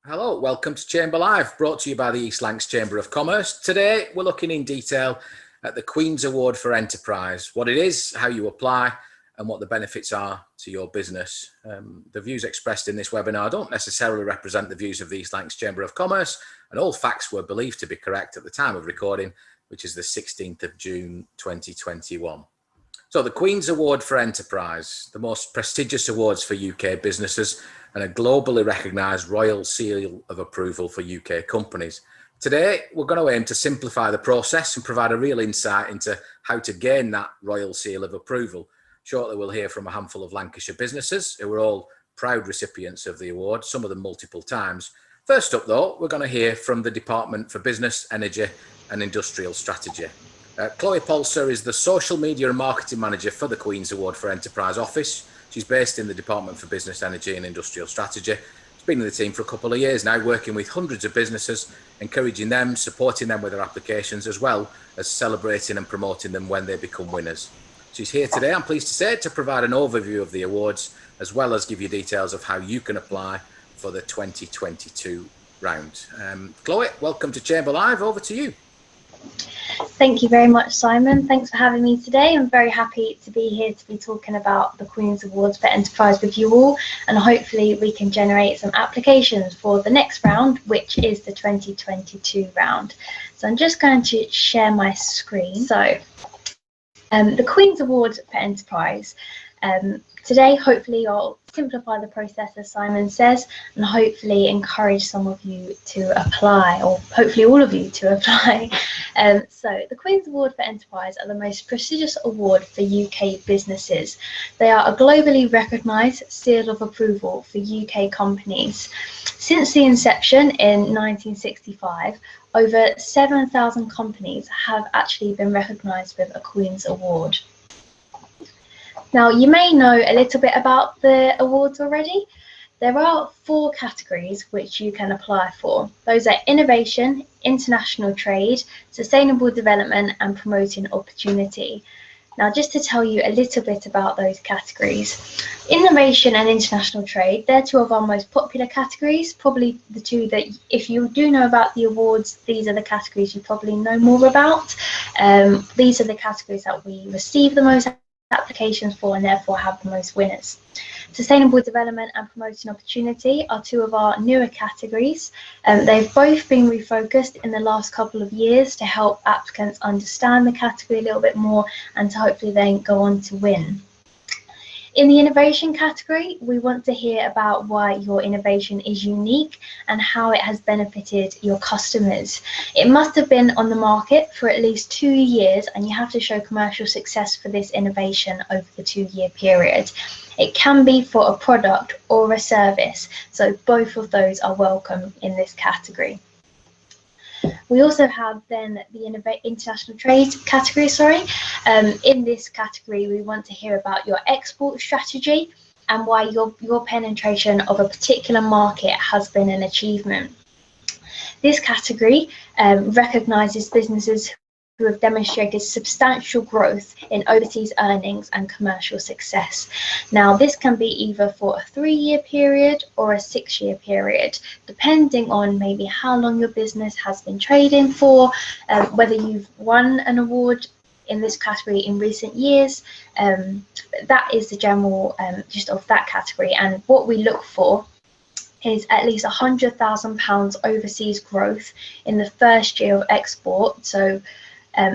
Hello, welcome to Chamber Live, brought to you by the East Lancs Chamber of Commerce. Today, we're looking in detail at the Queen's Award for Enterprise, what it is, how you apply, and what the benefits are to your business. The views expressed in this webinar don't necessarily represent the views of the East Lancs Chamber of Commerce, and all facts were believed to be correct at the time of recording, which is the 16th of June 2021. So the Queen's Award for Enterprise, the most prestigious awards for UK businesses and a globally recognised royal seal of approval for UK companies. Today, we're going to aim to simplify the process and provide a real insight into how to gain that royal seal of approval. Shortly, we'll hear from a handful of Lancashire businesses who are all proud recipients of the award, some of them multiple times. First up, though, we're going to hear from the Department for Business, Energy and Industrial Strategy. Chloe Polser is the Social Media and Marketing Manager for the Queen's Award for Enterprise Office. She's based in the Department for Business, Energy and Industrial Strategy. She's been in the team for a couple of years now, working with hundreds of businesses, encouraging them, supporting them with their applications, as well as celebrating and promoting them when they become winners. She's here today, I'm pleased to say, to provide an overview of the awards, as well as give you details of how you can apply for the 2022 round. Chloe, welcome to Chamber Live, over to you. Thank you very much, Simon. Thanks for having me today. I'm very happy to be here to be talking about the Queen's Awards for Enterprise with you all, and hopefully we can generate some applications for the next round, which is the 2022 round. So I'm just going to share my screen. So the Queen's Awards for Enterprise. Today, hopefully, I'll simplify the process, as Simon says, and hopefully encourage some of you to apply, or hopefully all of you to apply. So the Queen's Award for Enterprise are the most prestigious award for UK businesses. They are a globally recognised seal of approval for UK companies. Since the inception in 1965, over 7,000 companies have actually been recognised with a Queen's Award. Now, you may know a little bit about the awards already. There are 4 categories which you can apply for. Those are innovation, international trade, sustainable development, and promoting opportunity. Now, just to tell you a little bit about those categories. Innovation and international trade, they're 2 of our most popular categories, probably the 2 that, if you do know about the awards, these are the categories you probably know more about. These are the categories that we receive the most applications for and therefore have the most winners. Sustainable development and promoting opportunity are 2 of our newer categories. They've both been refocused in the last couple of years to help applicants understand the category a little bit more and to hopefully then go on to win. In the innovation category, we want to hear about why your innovation is unique and how it has benefited your customers. It must have been on the market for at least 2 years, and you have to show commercial success for this innovation over the 2-year period. It can be for a product or a service, so both of those are welcome in this category. We also have then the international trade category, In this category, we want to hear about your export strategy and why your penetration of a particular market has been an achievement. This category recognises businesses who have demonstrated substantial growth in overseas earnings and commercial success. Now, this can be either for a 3-year period or a 6-year period, depending on maybe how long your business has been trading for, whether you've won an award in this category in recent years. That is the general gist of that category, and what we look for is at least £100,000 overseas growth in the first year of export. So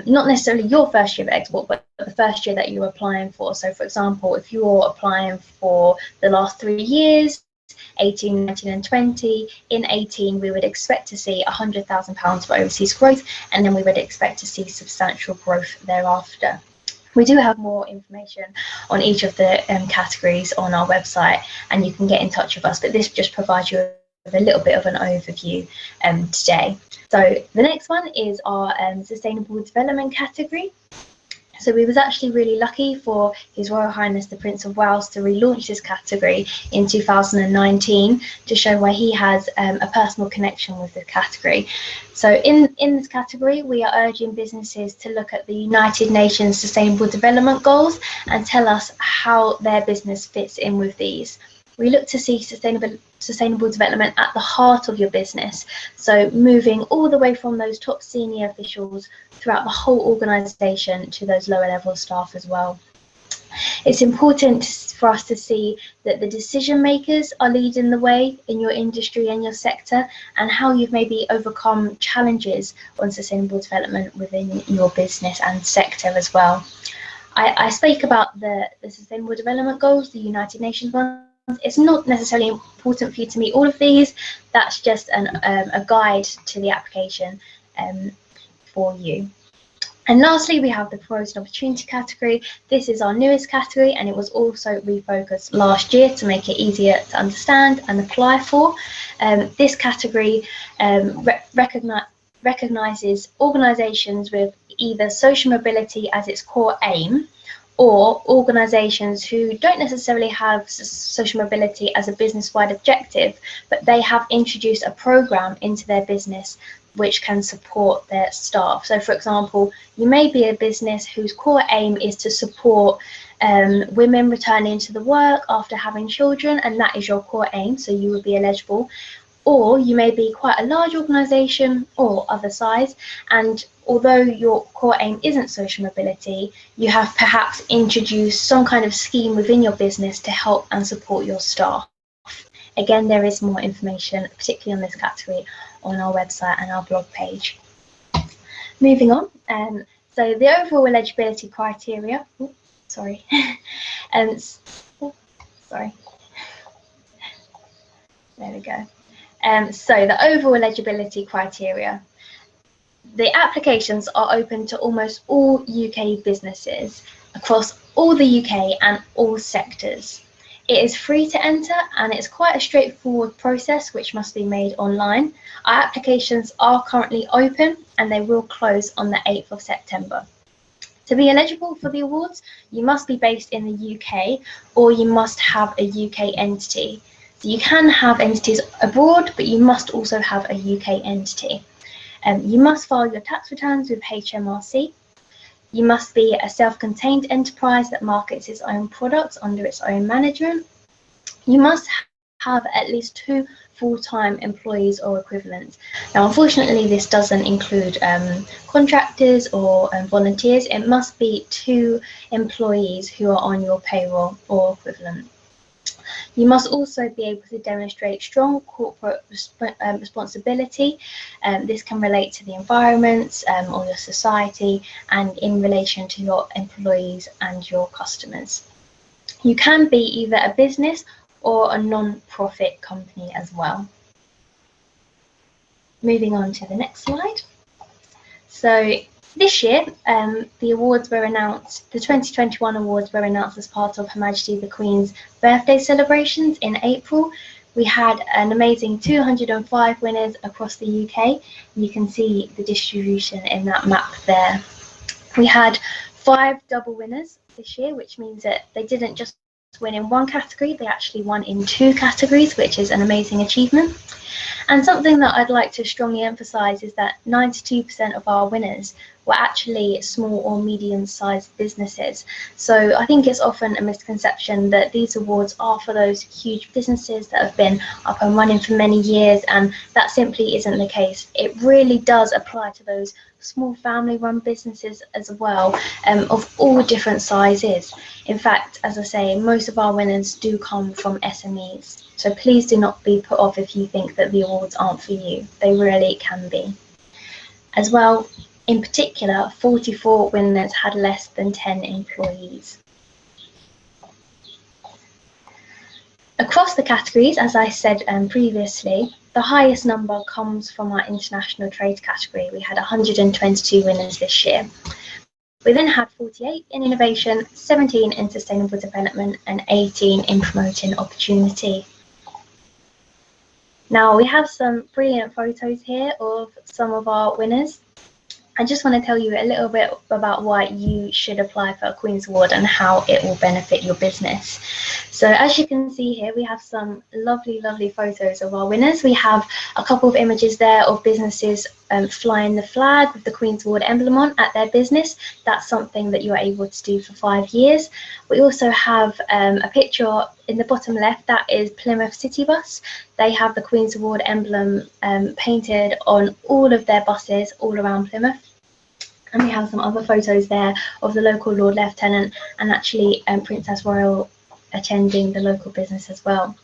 not necessarily your first year of export, but the first year that you're applying for. So for example, if you're applying for the last 3 years, 18, 19 and 20, in 18 we would expect to see £100,000 for overseas growth, and then we would expect to see substantial growth thereafter. We do have more information on each of the categories on our website, and you can get in touch with us, but this just provides you with a little bit of an overview today. So the next one is our sustainable development category. So we was actually really lucky for His Royal Highness the Prince of Wales to relaunch this category in 2019 to show why he has a personal connection with the category. So in this category, we are urging businesses to look at the United Nations Sustainable Development Goals and tell us how their business fits in with these. We look to see sustainable development at the heart of your business. So moving all the way from those top senior officials throughout the whole organisation to those lower level staff as well. It's important for us to see that the decision makers are leading the way in your industry and your sector, and how you've maybe overcome challenges on sustainable development within your business and sector as well. I spoke about the Sustainable Development Goals, the United Nations ones. It's not necessarily important for you to meet all of these. That's just a guide to the application for you. And lastly, we have the Promotion Opportunity category. This is our newest category, and it was also refocused last year to make it easier to understand and apply for. This category recognises organisations with either social mobility as its core aim, or organisations who don't necessarily have social mobility as a business-wide objective, but they have introduced a programme into their business which can support their staff. So for example, you may be a business whose core aim is to support women returning to the work after having children, and that is your core aim, so you would be eligible. Or you may be quite a large organisation or other size, and although your core aim isn't social mobility, you have perhaps introduced some kind of scheme within your business to help and support your staff. Again, there is more information, particularly on this category, on our website and our blog page. Moving on, so the overall eligibility criteria, sorry, there we go. So the overall eligibility criteria, the applications are open to almost all UK businesses across all the UK and all sectors. It is free to enter, and it's quite a straightforward process which must be made online. Our applications are currently open and they will close on the 8th of September. To be eligible for the awards, you must be based in the UK, or you must have a UK entity. So you can have entities abroad, but you must also have a UK entity. You must file your tax returns with HMRC. You must be a self-contained enterprise that markets its own products under its own management. You must have at least 2 full-time employees or equivalents. Now, unfortunately, this doesn't include contractors or volunteers. It must be 2 employees who are on your payroll or equivalent. You must also be able to demonstrate strong corporate responsibility. This can relate to the environment or your society, and in relation to your employees and your customers. You can be either a business or a non-profit company as well. Moving on to the next slide. So this year, the awards were announced, the 2021 awards were announced as part of Her Majesty the Queen's birthday celebrations in April. We had an amazing 205 winners across the UK. You can see the distribution in that map there. We had 5 double winners this year, which means that they didn't just win in one category, they actually won in 2 categories, which is an amazing achievement. And something that I'd like to strongly emphasise is that 92% of our winners were actually small or medium-sized businesses. So I think it's often a misconception that these awards are for those huge businesses that have been up and running for many years, and that simply isn't the case. It really does apply to those small family-run businesses as well, of all different sizes. In fact, as I say, most of our winners do come from SMEs. So please do not be put off if you think that the awards aren't for you. They really can be. As well, in particular, 44 winners had less than 10 employees. Across the categories, as I said previously, the highest number comes from our international trade category. We had 122 winners this year. We then had 48 in innovation, 17 in sustainable development, and 18 in promoting opportunity. Now, we have some brilliant photos here of some of our winners. I just want to tell you a little bit about why you should apply for a Queen's Award and how it will benefit your business. So as you can see here, we have some lovely, lovely photos of our winners. We have a couple of images there of businesses flying the flag with the Queen's Award emblem on at their business. That's something that you're able to do for 5 years. We also have a picture in the bottom left, that is Plymouth City Bus. They have the Queen's Award emblem painted on all of their buses all around Plymouth. And we have some other photos there of the local Lord Lieutenant and actually Princess Royal attending the local business as well.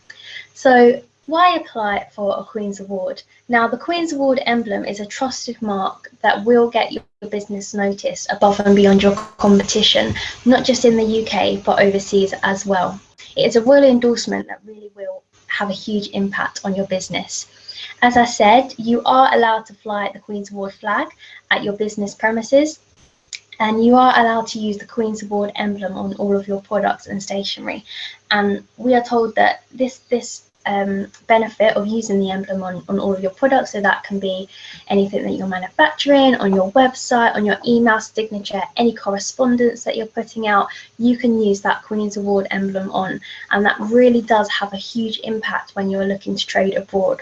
So why apply for a Queen's Award? Now, the Queen's Award emblem is a trusted mark that will get your business noticed above and beyond your competition, not just in the UK, but overseas as well. It is a royal endorsement that really will have a huge impact on your business. As I said, you are allowed to fly the Queen's Award flag at your business premises, and you are allowed to use the Queen's Award emblem on all of your products and stationery. And we are told that this benefit of using the emblem on all of your products, so that can be anything that you're manufacturing, on your website, on your email signature, any correspondence that you're putting out, you can use that Queen's Award emblem on, and that really does have a huge impact when you're looking to trade abroad.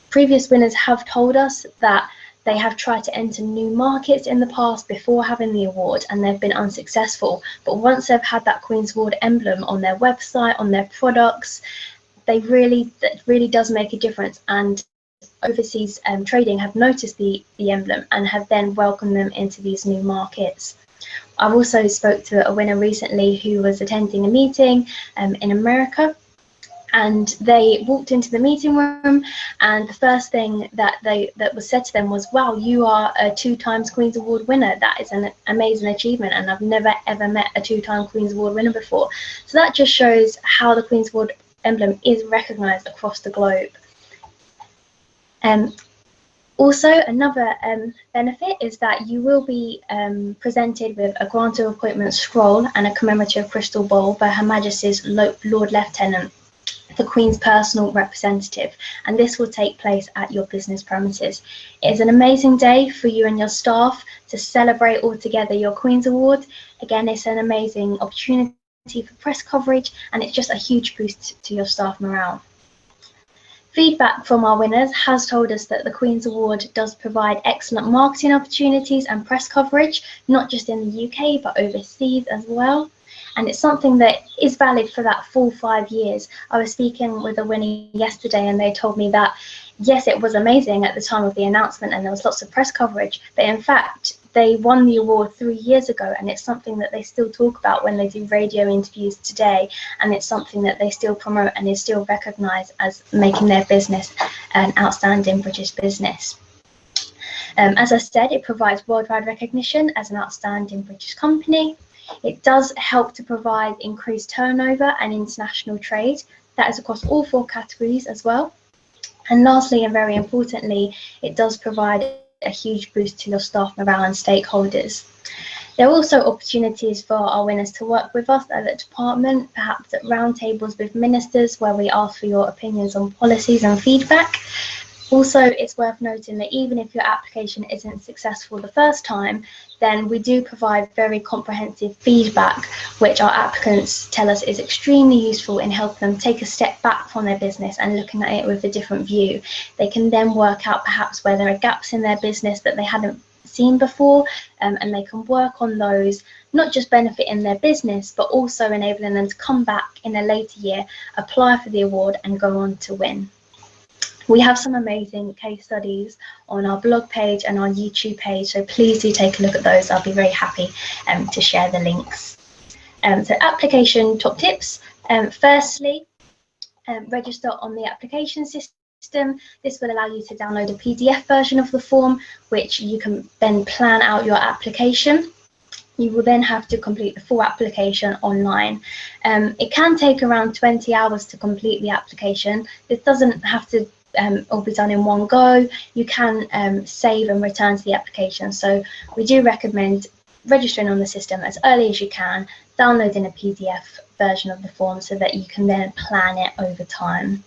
Previous winners have told us that they have tried to enter new markets in the past before having the award, and they've been unsuccessful. But once they've had that Queen's Award emblem on their website, on their products, that really does make a difference. And overseas trading have noticed the emblem and have then welcomed them into these new markets. I've also spoke to a winner recently who was attending a meeting in America. And they walked into the meeting room, and the first thing that was said to them was, "Wow, you are a 2 times Queen's Award winner. That is an amazing achievement, and I've never ever met a 2-time Queen's Award winner before." So that just shows how the Queen's Award emblem is recognised across the globe. Also, another benefit is that you will be presented with a grant of appointment scroll and a commemorative crystal bowl by Her Majesty's Lord Lieutenant, the Queen's personal representative, and this will take place at your business premises. It is an amazing day for you and your staff to celebrate all together your Queen's Award. Again, it's an amazing opportunity for press coverage, and it's just a huge boost to your staff morale. Feedback from our winners has told us that the Queen's Award does provide excellent marketing opportunities and press coverage, not just in the UK, but overseas as well. And it's something that is valid for that full 5 years. I was speaking with a winner yesterday, and they told me that, yes, it was amazing at the time of the announcement and there was lots of press coverage, but in fact, they won the award 3 years ago, and it's something that they still talk about when they do radio interviews today, and it's something that they still promote and is still recognised as making their business an outstanding British business. As I said, it provides worldwide recognition as an outstanding British company. It does help to provide increased turnover and international trade. That is across all 4 categories as well. And lastly, and very importantly, it does provide a huge boost to your staff morale and stakeholders. There are also opportunities for our winners to work with us at the department, perhaps at roundtables with ministers where we ask for your opinions on policies and feedback. Also, it's worth noting that even if your application isn't successful the first time, then we do provide very comprehensive feedback, which our applicants tell us is extremely useful in helping them take a step back from their business and looking at it with a different view. They can then work out perhaps where there are gaps in their business that they hadn't seen before, and they can work on those, not just benefiting their business, but also enabling them to come back in a later year, apply for the award and go on to win. We have some amazing case studies on our blog page and our YouTube page, so please do take a look at those. I'll be very happy to share the links. So application top tips. Firstly, register on the application system. This will allow you to download a PDF version of the form, which you can then plan out your application. You will then have to complete the full application online. It can take around 20 hours to complete the application. This doesn't have to all be done in one go. You can save and return to the application. So we do recommend registering on the system as early as you can, downloading a PDF version of the form so that you can then plan it over time.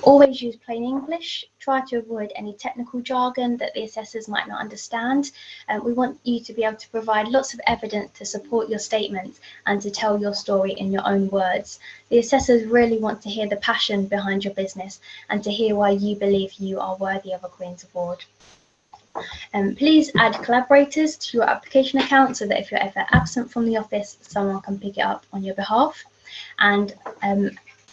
Always use plain English. Try to avoid any technical jargon that the assessors might not understand. We want you to be able to provide lots of evidence to support your statement and to tell your story in your own words. The assessors really want to hear the passion behind your business and to hear why you believe you are worthy of a Queen's Award. Please add collaborators to your application account so that if you're ever absent from the office, someone can pick it up on your behalf. And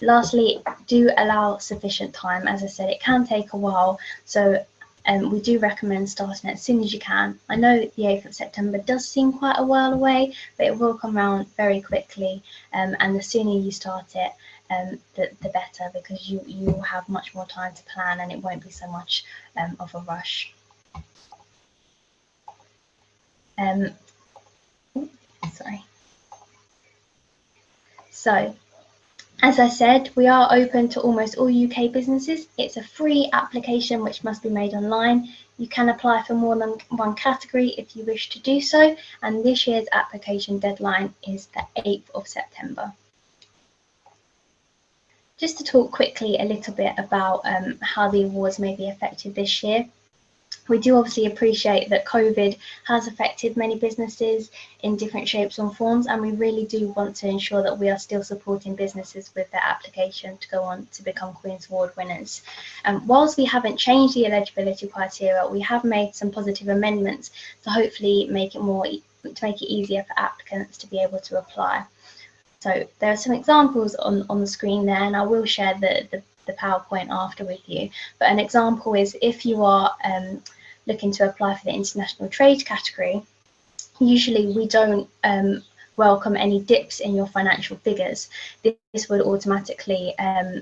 lastly, do allow sufficient time. As I said, it can take a while, so we do recommend starting as soon as you can. I know the 8th of September does seem quite a while away, but it will come around very quickly, and the sooner you start it, the better, because you will have much more time to plan and it won't be so much of a rush. Sorry. So, as I said, we are open to almost all UK businesses. It's a free application which must be made online. You can apply for more than one category if you wish to do so, and this year's application deadline is the 8th of September. Just to talk quickly a little bit about how the awards may be affected this year. We do obviously appreciate that COVID has affected many businesses in different shapes and forms, and we really do want to ensure that we are still supporting businesses with their application to go on to become Queen's Award winners. Whilst we haven't changed the eligibility criteria, we have made some positive amendments to hopefully make it easier for applicants to be able to apply. So there are some examples on the screen there, and I will share the PowerPoint after with you. But an example is if you are looking to apply for the international trade category, usually we don't welcome any dips in your financial figures. This would automatically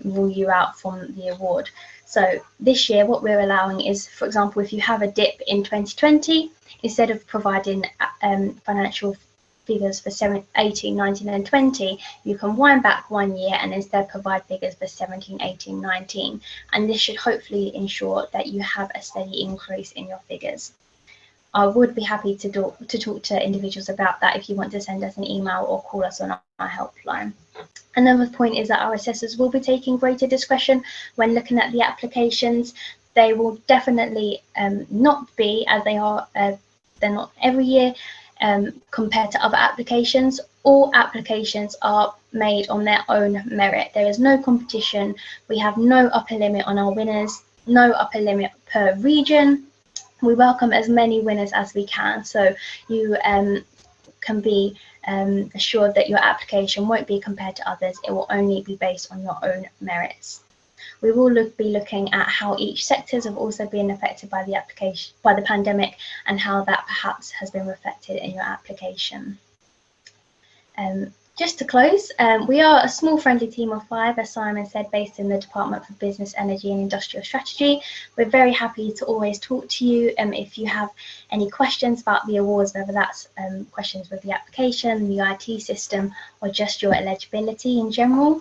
rule you out from the award. So this year what we're allowing is, for example, if you have a dip in 2020, instead of providing financial figures for 18, 19 and 20, you can wind back 1 year and instead provide figures for 17, 18, 19, and this should hopefully ensure that you have a steady increase in your figures. I would be happy to talk to individuals about that if you want to send us an email or call us on our helpline. Another point is that our assessors will be taking greater discretion when looking at the applications. They will definitely not be, as they are, they're not every year, compared to other applications. All applications are made on their own merit. There is no competition. We have no upper limit on our winners, no upper limit per region. We welcome as many winners as we can, so you can be assured that your application won't be compared to others. It will only be based on your own merits. We will be looking at how each sectors have also been affected by the pandemic, and how that perhaps has been reflected in your application. Just to close, we are a small friendly team of 5, as Simon said, based in the Department for Business, Energy and Industrial Strategy. We're very happy to always talk to you if you have any questions about the awards, whether that's questions with the application, the IT system, or just your eligibility in general.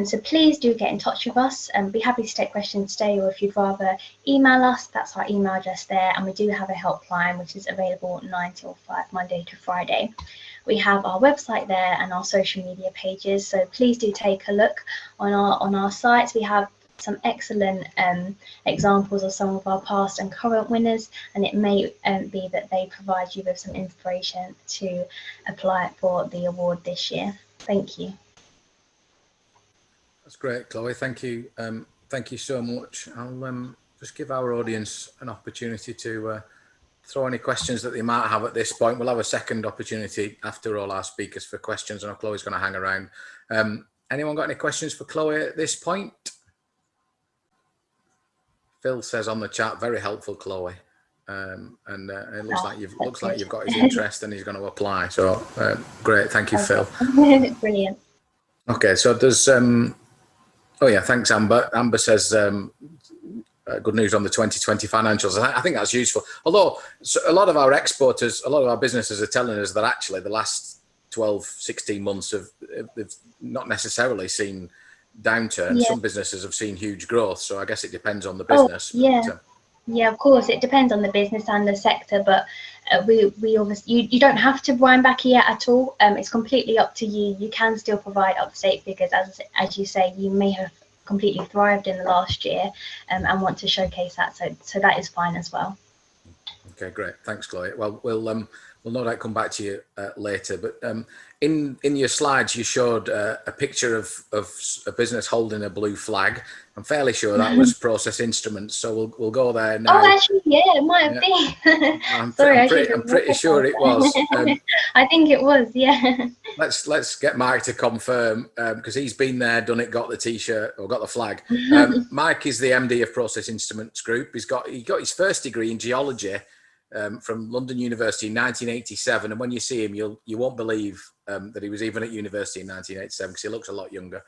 So please do get in touch with us and be happy to take questions today, or if you'd rather email us, that's our email address there, and we do have a helpline which is available 9 till 5 Monday to Friday. We have our website there and our social media pages, so please do take a look on our sites. We have some excellent examples of some of our past and current winners, and it may be that they provide you with some inspiration to apply for the award this year. Thank you. That's great, Chloe. Thank you. Thank you so much. I'll just give our audience an opportunity to throw any questions that they might have at this point. We'll have a second opportunity after all our speakers for questions. I know Chloe's going to hang around. Anyone got any questions for Chloe at this point? Phil says on the chat, very helpful, Chloe. It looks like you've got his interest and he's going to apply. So great, thank you, Phil. Brilliant. Okay, so there's oh yeah, thanks, Amber. Amber says good news on the 2020 financials. I think that's useful. Although a lot of our exporters, a lot of our businesses are telling us that actually the last 12, 16 months they've not necessarily seen downturn. Yeah. Some businesses have seen huge growth. So I guess it depends on the business. Oh, yeah. Yeah, of course, it depends on the business and the sector, but we obviously you don't have to wind back here at all. It's completely up to you. You can still provide up-to-date figures, as you say. You may have completely thrived in the last year and want to showcase that, so that is fine as well. Okay, great. Thanks, Chloe. Well, we'll we'll no doubt come back to you later. But in your slides, you showed a picture of a business holding a blue flag. I'm fairly sure that was Process Instruments. So we'll go there now. Oh, actually, yeah, it might have been. Sorry, I'm pretty sure it was. I think it was, yeah. Let's get Mike to confirm, because he's been there, done it, got the T-shirt or got the flag. Mike is the MD of Process Instruments Group. He got his first degree in geology from London University in 1987, and when you see him, you won't believe that he was even at university in 1987, because he looks a lot younger.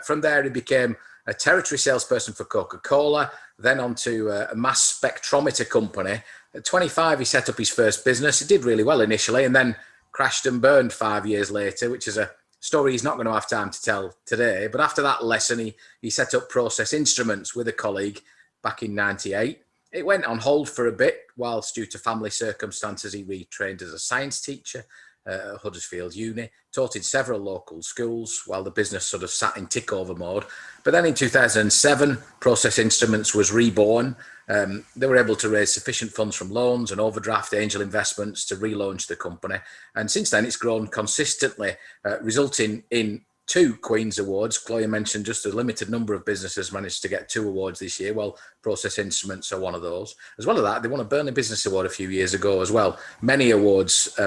From there, he became a territory salesperson for Coca-Cola, then on to a mass spectrometer company. At 25, he set up his first business. He did really well initially, and then crashed and burned 5 years later, which is a story he's not going to have time to tell today. But after that lesson, he set up Process Instruments with a colleague back in 98. It went on hold for a bit, whilst due to family circumstances, he retrained as a science teacher at Huddersfield Uni, taught in several local schools while the business sort of sat in tick-over mode. But then in 2007, Process Instruments was reborn. They were able to raise sufficient funds from loans and overdraft angel investments to relaunch the company. And since then, it's grown consistently, resulting in 2 Queen's Awards. Chloe mentioned just a limited number of businesses managed to get 2 awards this year. Well, Process Instruments are one of those. As well as that, they won a Burnley Business Award a few years ago as well. Many awards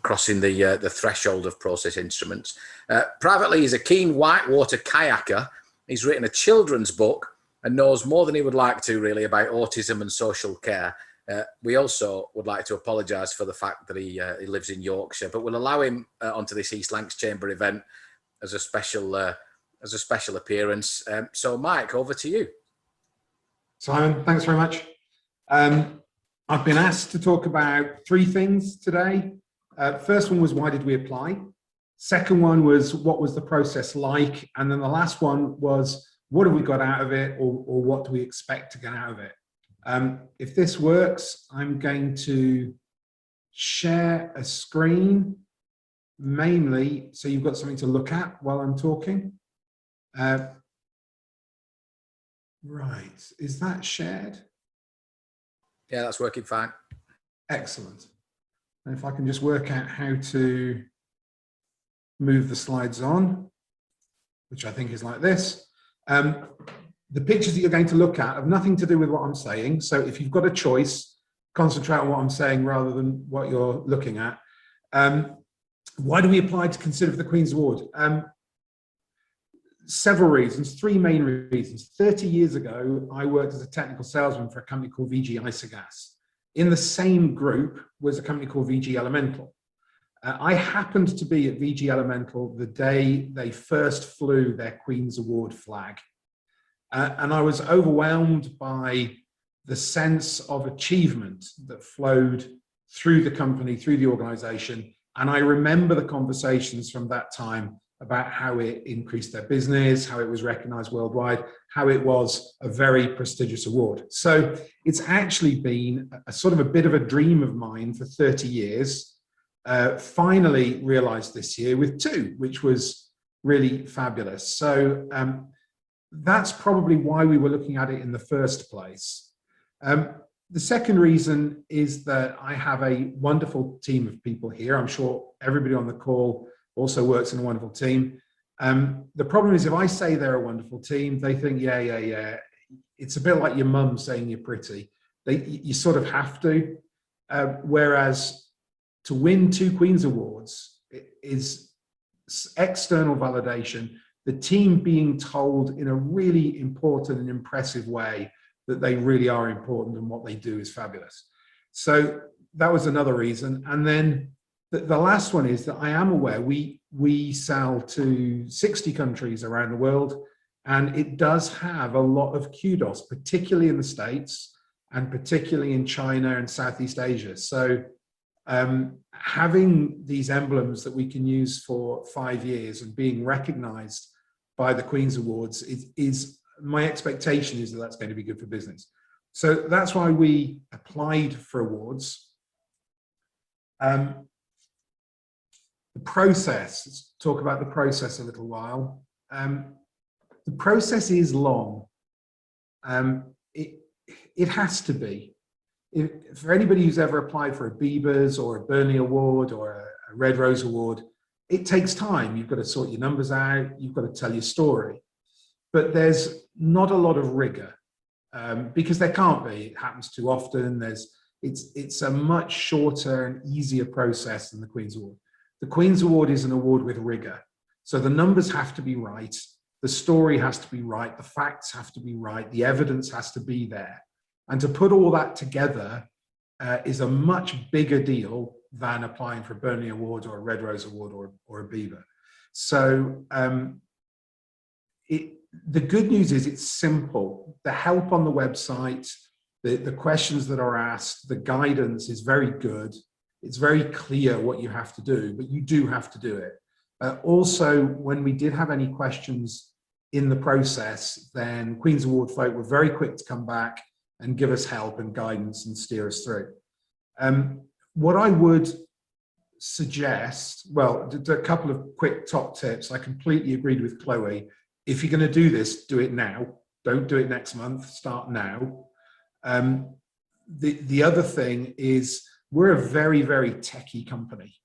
crossing the threshold of Process Instruments. Privately, he's a keen whitewater kayaker. He's written a children's book and knows more than he would like to, really, about autism and social care. We also would like to apologise for the fact that he lives in Yorkshire, but we'll allow him onto this East Lancs Chamber event as a special appearance. So Mike, over to you. Simon, thanks very much. I've been asked to talk about 3 things today. First one was, why did we apply? Second one was, what was the process like? And then the last one was, what have we got out of it, or what do we expect to get out of it? If this works, I'm going to share a screen, mainly so you've got something to look at while I'm talking. Right, is that shared? Yeah, that's working fine. Excellent. And if I can just work out how to move the slides on, which I think is like this. The pictures that you're going to look at have nothing to do with what I'm saying. So if you've got a choice, concentrate on what I'm saying rather than what you're looking at. Why do we apply to consider for the Queen's Award? Several reasons, 3 main reasons. 30 years ago, I worked as a technical salesman for a company called VG Isogas. In the same group was a company called VG Elemental. I happened to be at VG Elemental the day they first flew their Queen's Award flag. And I was overwhelmed by the sense of achievement that flowed through the company, through the organization. And I remember the conversations from that time about how it increased their business, how it was recognized worldwide, how it was a very prestigious award. So it's actually been a sort of a bit of a dream of mine for 30 years, finally realized this year with 2, which was really fabulous. So that's probably why we were looking at it in the first place. The second reason is that I have a wonderful team of people here. I'm sure everybody on the call also works in a wonderful team. The problem is, if I say they're a wonderful team, they think, yeah. It's a bit like your mum saying you're pretty. You sort of have to. Whereas to win 2 Queen's Awards is external validation, the team being told in a really important and impressive way that they really are important and what they do is fabulous. So that was another reason. And then the last one is that I am aware we sell to 60 countries around the world, and it does have a lot of kudos, particularly in the States and particularly in China and Southeast Asia. So having these emblems that we can use for 5 years and being recognized by the Queen's Awards is my expectation is that that's going to be good for business. So that's why we applied for awards. The process, let's talk about the process a little while. The process is long. It has to be. for anybody who's ever applied for a BEIS or a Burnley Award or a Red Rose Award, it takes time. You've got to sort your numbers out. You've got to tell your story. But there's not a lot of rigor because there can't be. It happens too often. It's a much shorter and easier process than the Queen's Award. The Queen's Award is an award with rigor. So the numbers have to be right. The story has to be right. The facts have to be right. The evidence has to be there. And to put all that together is a much bigger deal than applying for a Burnley Award or a Red Rose Award or a BEIS. So the good news is it's simple. The help on the website, the questions that are asked, the guidance is very good. It's very clear what you have to do, but you do have to do it. Also, when we did have any questions in the process, then Queen's Award folk were very quick to come back and give us help and guidance and steer us through. What I would suggest, well, a couple of quick top tips. I completely agreed with Chloe. If you're going to do this, do it now. Don't do it next month. Start now. The other thing is we're a very, very techie company.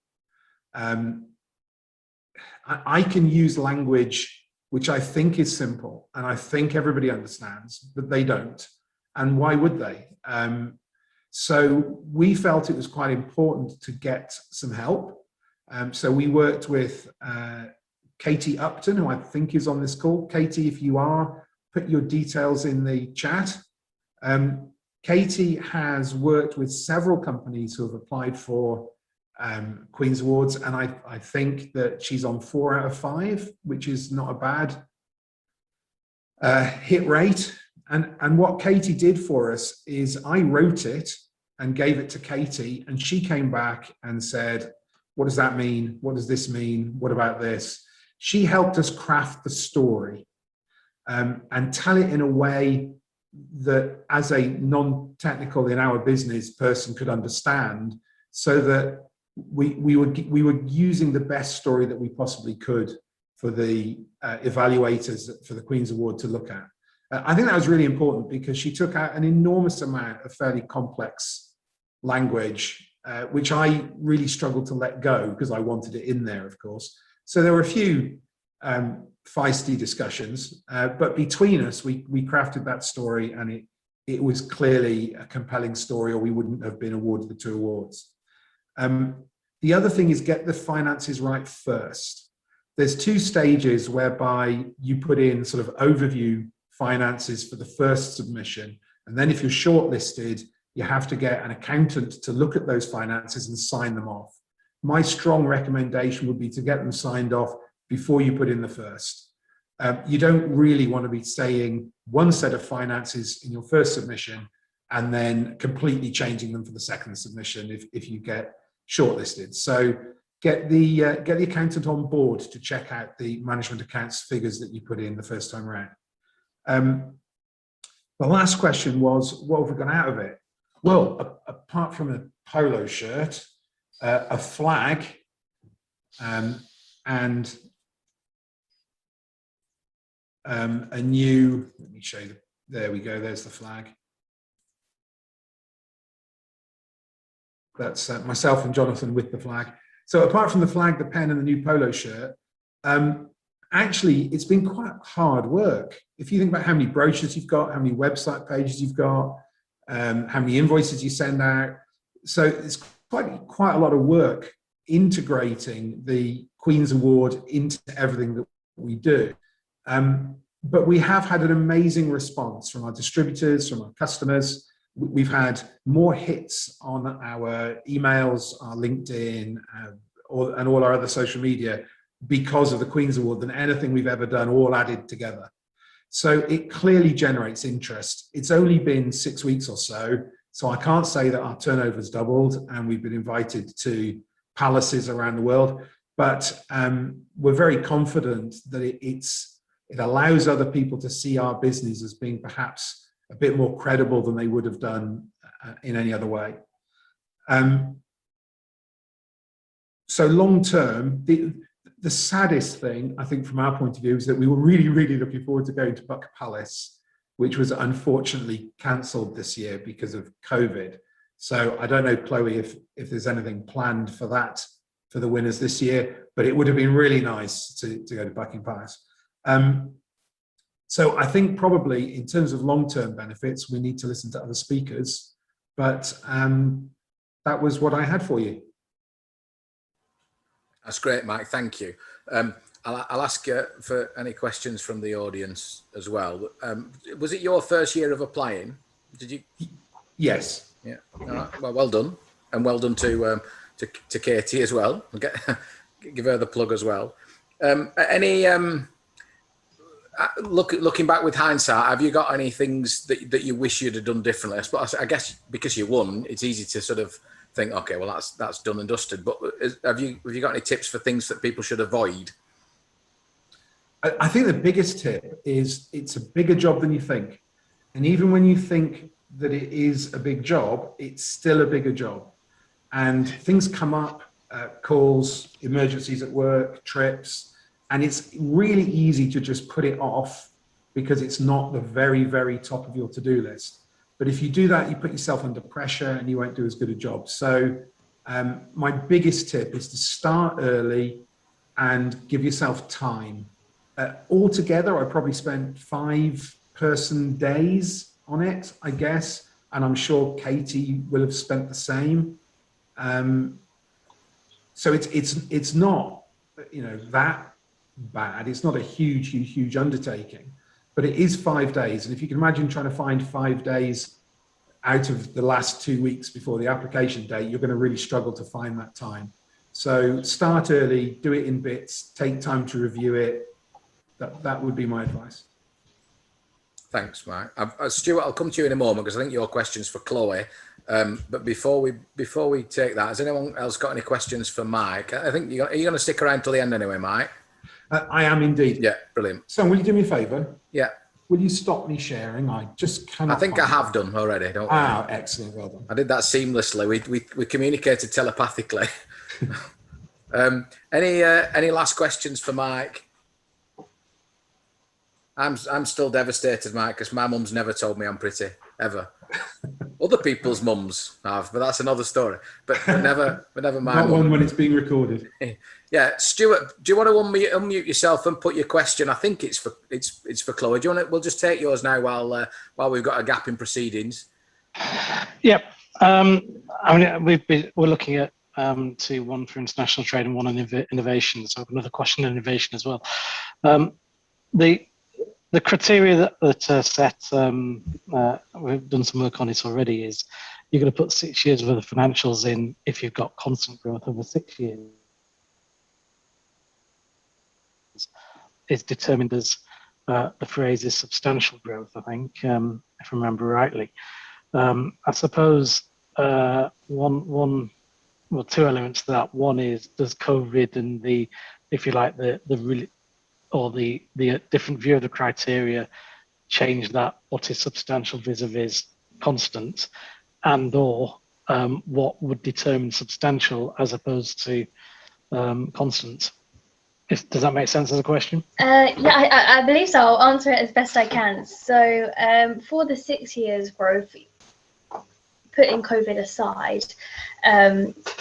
I can use language which I think is simple and I think everybody understands, but they don't. And why would they? So we felt it was quite important to get some help. So we worked with Katie Upton, who I think is on this call. Katie, if you are, put your details in the chat. Katie has worked with several companies who have applied for Queen's Awards, and I think that she's on 4 out of 5, which is not a bad hit rate. And what Katie did for us is I wrote it and gave it to Katie, and she came back and said, what does that mean? What does this mean? What about this? She helped us craft the story and tell it in a way that as a non-technical in our business person could understand, so that we were using the best story that we possibly could for the evaluators for the Queen's Award to look at. I think that was really important because she took out an enormous amount of fairly complex language, which I really struggled to let go because I wanted it in there, of course. So there were a few feisty discussions, but between us, we crafted that story, and it was clearly a compelling story, or we wouldn't have been awarded the 2 awards. The other thing is get the finances right first. There's 2 stages whereby you put in sort of overview finances for the first submission, and then if you're shortlisted, you have to get an accountant to look at those finances and sign them off. My strong recommendation would be to get them signed off before you put in the first. You don't really want to be saying one set of finances in your first submission and then completely changing them for the second submission if you get shortlisted. So get the accountant on board to check out the management accounts figures that you put in the first time around. The last question was, what have we got out of it? Well, apart from a polo shirt, a flag, and a new, let me show you, there we go, there's the flag. That's myself and Jonathan with the flag. So apart from the flag, the pen and the new polo shirt, actually it's been quite hard work. If you think about how many brochures you've got, how many website pages you've got, how many invoices you send out. So it's quite a lot of work integrating the Queen's Award into everything that we do. But we have had an amazing response from our distributors, from our customers. We've had more hits on our emails, our LinkedIn, and all our other social media because of the Queen's Award than anything we've ever done, all added together. So it clearly generates interest. It's only been 6 weeks or so I can't say that our turnover's doubled and we've been invited to palaces around the world, but we're very confident that it allows other people to see our business as being perhaps a bit more credible than they would have done in any other way. So long term, the saddest thing, I think, from our point of view, is that we were really, really looking forward to going to Buck Palace, which was unfortunately cancelled this year because of COVID. So I don't know, Chloe, if there's anything planned for that for the winners this year, but it would have been really nice to go to Buckingham Palace. So I think probably in terms of long-term benefits, we need to listen to other speakers, but that was what I had for you. That's great, Mike. Thank you. I'll ask you for any questions from the audience as well. Was it your first year of applying? Did you? Yes. Yeah. All right. Well, well done, and well done to Katie as well. Give her the plug as well. Looking back with hindsight, have you got any things that you wish you'd have done differently? I guess because you won, it's easy to sort of think, okay, well that's done and dusted. But have you got any tips for things that people should avoid? I think the biggest tip is it's a bigger job than you think, and even when you think that it is a big job, it's still a bigger job, and things come up, calls, emergencies at work, trips, and it's really easy to just put it off because it's not the very, very top of your to-do list. But if you do that, you put yourself under pressure and you won't do as good a job. So my biggest tip is to start early and give yourself time. Altogether, I probably spent 5-person days on it, I guess, and I'm sure Katie will have spent the same. So it's not, that bad. It's not a huge undertaking, but it is 5 days. And if you can imagine trying to find 5 days out of the last 2 weeks before the application date, you're going to really struggle to find that time. So start early, do it in bits, take time to review it. That would be my advice. Thanks, Mike. Stuart, I'll come to you in a moment because I think your question's for Chloe. But before we take that, has anyone else got any questions for Mike? I think are you going to stick around till the end anyway, Mike? I am indeed. Yeah, brilliant. So will you do me a favour? Yeah. Will you stop me sharing? I just cannot. I think I have done already. Don't worry. Excellent. Well done. I did that seamlessly. We communicated telepathically. Any last questions for Mike? I'm still devastated, Mike, because my mum's never told me I'm pretty, ever. Other people's mums have, but that's another story. But never my Not mum. one when it's being recorded. Yeah, Stuart, do you want to unmute yourself and put your question? I think it's for Chloe. Do you want to? We'll just take yours now while we've got a gap in proceedings. Yep. I mean, we're looking at one for international trade and one on innovation. So I have another question on innovation as well. The criteria that are set, we've done some work on it already, is you're going to put 6 years worth of financials in if you've got constant growth over 6 years. It's determined as, the phrase is substantial growth, I think, if I remember rightly. I suppose two elements to that. One is, does COVID and the different view of the criteria change that? What is substantial vis-a-vis constant, and or what would determine substantial as opposed to constant? Does that make sense as a question? Yeah, I believe so. I'll answer it as best I can. So for the 6 years growth, putting COVID aside,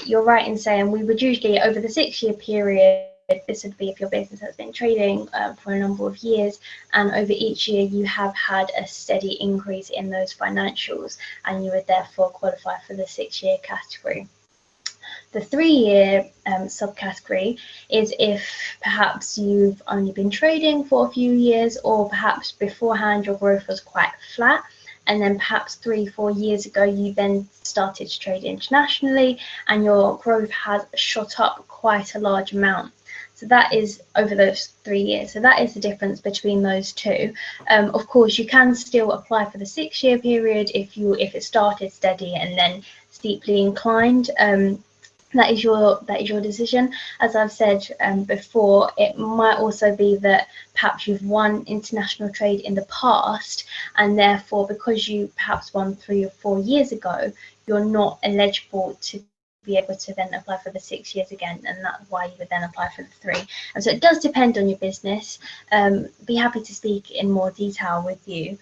you're right in saying we would usually, over the 6 year period, this would be if your business has been trading for a number of years, and over each year you have had a steady increase in those financials, and you would therefore qualify for the 6 year category. The 3 year subcategory is if perhaps you've only been trading for a few years, or perhaps beforehand your growth was quite flat, and then perhaps 3-4 years ago you then started to trade internationally and your growth has shot up quite a large amount. So that is over those 3 years. So that is the difference between those two. Of course, you can still apply for the 6 year period if it started steady and then steeply inclined. That is your decision. As I've said before, it might also be that perhaps you've won international trade in the past, and therefore because you perhaps won 3 or 4 years ago, you're not eligible to be able to then apply for the 6 years again, and that's why you would then apply for the 3. And so it does depend on your business. Be happy to speak in more detail with you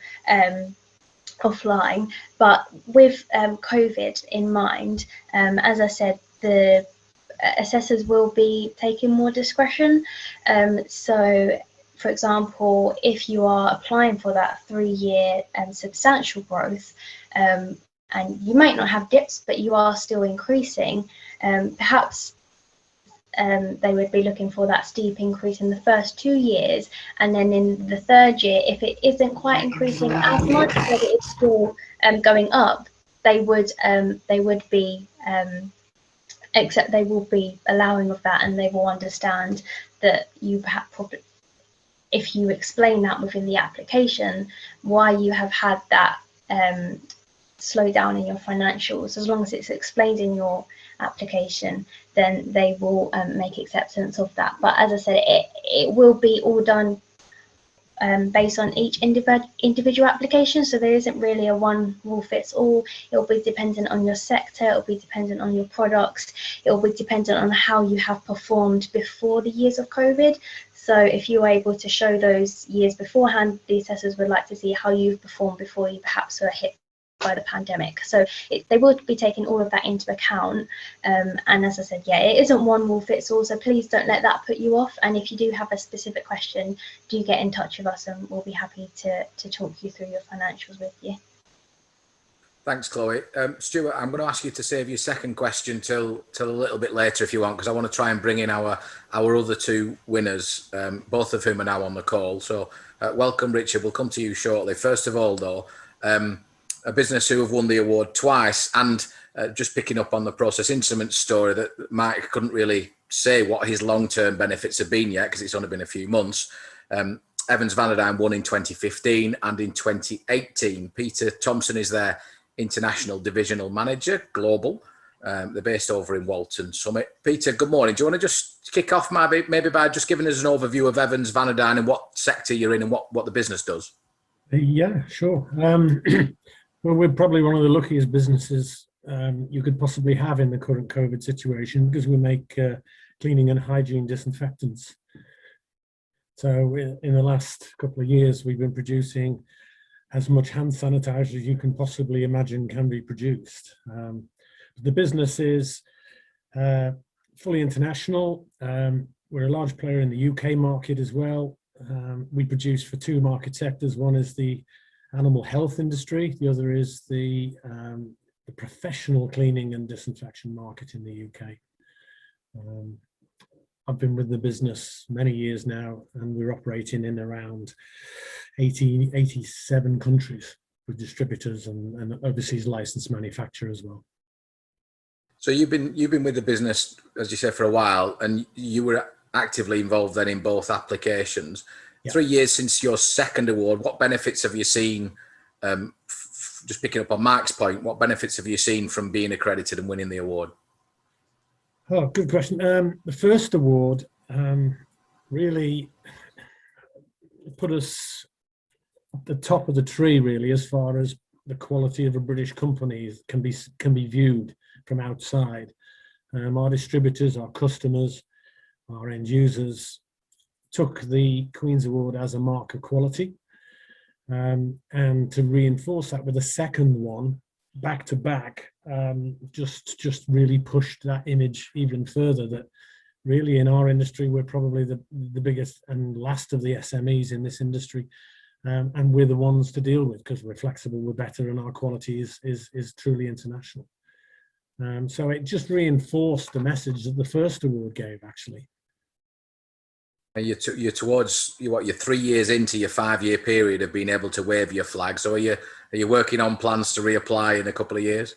offline. But with COVID in mind, as I said, the assessors will be taking more discretion. So, for example, if you are applying for that 3-year substantial growth, and you might not have dips, but you are still increasing, perhaps they would be looking for that steep increase in the first 2 years, and then in the 3rd year, if it isn't quite increasing as much, but it is still going up, they would be except they will be allowing of that, and they will understand that you perhaps probably, if you explain that within the application, why you have had that slow down in your financials, as long as it's explained in your application, then they will make acceptance of that. But as I said, it will be all done based on each individual application, so there isn't really a one rule fits all. It'll be dependent on your sector, it'll be dependent on your products, it'll be dependent on how you have performed before the years of COVID. So if you were able to show those years beforehand, the assessors would like to see how you've performed before you perhaps were hit by the pandemic. So they will be taking all of that into account, and as I said, yeah, it isn't one rule fits all, so please don't let that put you off. And if you do have a specific question, do get in touch with us, and we'll be happy to talk you through your financials with you. Thanks, Chloe. Stuart, I'm going to ask you to save your second question till a little bit later if you want, because I want to try and bring in our other 2 winners, both of whom are now on the call. So welcome, Richard. We'll come to you shortly. First of all, though, a business who have won the award twice, and just picking up on the Process Instruments story, that Mike couldn't really say what his long-term benefits have been yet because it's only been a few months. Evans Van der Duyn won in 2015 and in 2018. Peter Thompson is their International Divisional Manager, Global. They're based over in Walton Summit. Peter, good morning. Do you want to just kick off maybe by just giving us an overview of Evans Van der Duyn and what sector you're in and what the business does? Yeah, sure. Well, we're probably one of the luckiest businesses you could possibly have in the current COVID situation, because we make cleaning and hygiene disinfectants. So in the last couple of years, we've been producing as much hand sanitizer as you can possibly imagine can be produced. The business is fully international. We're a large player in the UK market as well. We produce for 2 market sectors. One is the animal health industry. The other is the professional cleaning and disinfection market in the UK. I've been with the business many years now, and we're operating in around 87 countries with distributors and overseas licensed manufacturer as well. So you've been with the business, as you said, for a while, and you were actively involved then in both applications. Yeah. 3 years since your second award, what benefits have you seen, just picking up on Mark's point, what benefits have you seen from being accredited and winning the award? Oh, good question. The first award really put us at the top of the tree, really, as far as the quality of a British company can be viewed from outside. Our distributors, our customers, our end users took the Queen's Award as a mark of quality, and to reinforce that with a second one back to back, just really pushed that image even further, that really in our industry we're probably the biggest and last of the SMEs in this industry, and we're the ones to deal with because we're flexible, we're better, and our quality is truly international. So it just reinforced the message that the first award gave, actually. And you're towards you're 3 years into your 5-year period of being able to wave your flag. So are you working on plans to reapply in a couple of years?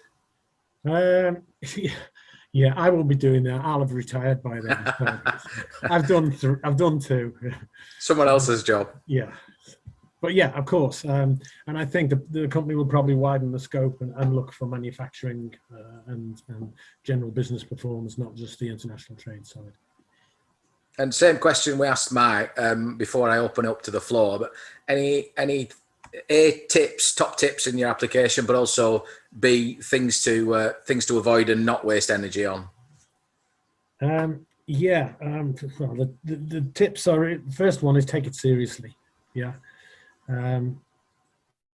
Yeah, I will be doing that. I'll have retired by then. So I've done 2. Someone else's job. Yeah, but yeah, of course. And I think the company will probably widen the scope and look for manufacturing and general business performance, not just the international trade side. And same question we asked Mike before I open up to the floor, but any top tips in your application, but also B, things to avoid and not waste energy on? Yeah, well, the tips are, first one is take it seriously. Yeah.